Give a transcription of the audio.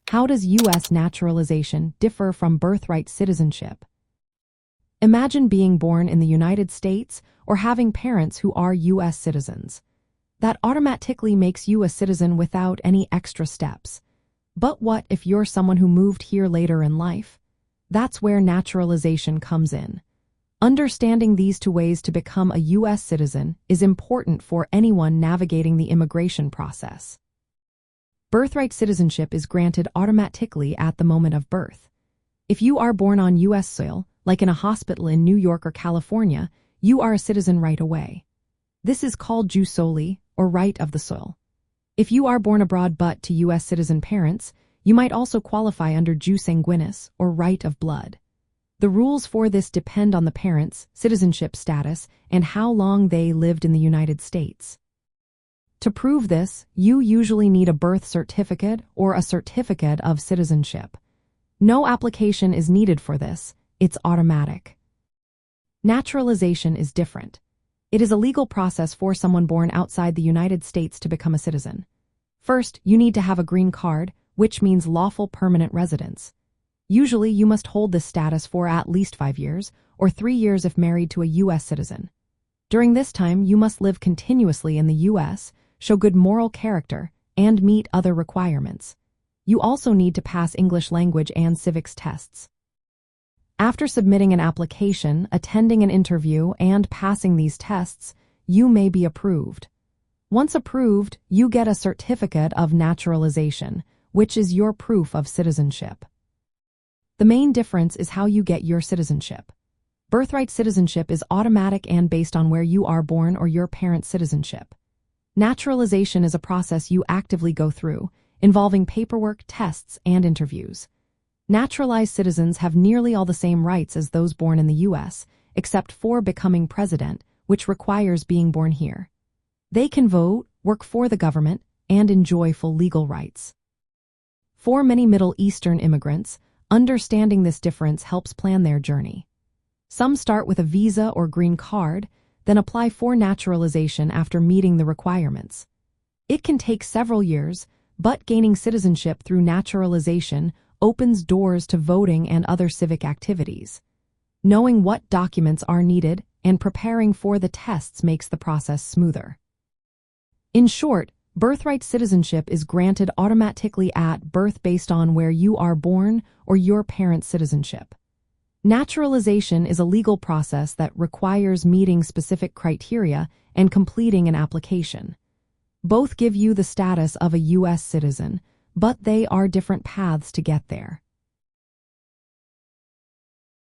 How does U.S. naturalization differ from birthright citizenship? Imagine being born in the United States or having parents who are U.S. citizens. That automatically makes you a citizen without any extra steps. But what if you're someone who moved here later in life? That's where naturalization comes in. Understanding these two ways to become a U.S. citizen is important for anyone navigating the immigration process. Birthright citizenship is granted automatically at the moment of birth. If you are born on U.S. soil, like in a hospital in New York or California, you are a citizen right away. This is called jus soli, or right of the soil. If you are born abroad but to U.S. citizen parents, you might also qualify under jus sanguinis, or right of blood. The rules for this depend on the parents' citizenship status and how long they lived in the United States. To prove this, you usually need a birth certificate or a certificate of citizenship. No application is needed for this, it's automatic. Naturalization is different. It is a legal process for someone born outside the United States to become a citizen. First, you need to have a green card, which means lawful permanent residence. Usually, you must hold this status for at least 5 years, or 3 years if married to a U.S. citizen. During this time, you must live continuously in the U.S., show good moral character, and meet other requirements. You also need to pass English language and civics tests. After submitting an application, attending an interview, and passing these tests, you may be approved. Once approved, you get a certificate of naturalization, which is your proof of citizenship. The main difference is how you get your citizenship. Birthright citizenship is automatic and based on where you are born or your parents' citizenship. Naturalization is a process you actively go through, involving paperwork, tests, and interviews. Naturalized citizens have nearly all the same rights as those born in the U.S., except for becoming president, which requires being born here. They can vote, work for the government, and enjoy full legal rights. For many Middle Eastern immigrants, understanding this difference helps plan their journey. Some start with a visa or green card, then apply for naturalization after meeting the requirements. It can take several years, but gaining citizenship through naturalization opens doors to voting and other civic activities. Knowing what documents are needed and preparing for the tests makes the process smoother. In short, birthright citizenship is granted automatically at birth based on where you are born or your parents' citizenship. Naturalization is a legal process that requires meeting specific criteria and completing an application. Both give you the status of a U.S. citizen, but they are different paths to get there.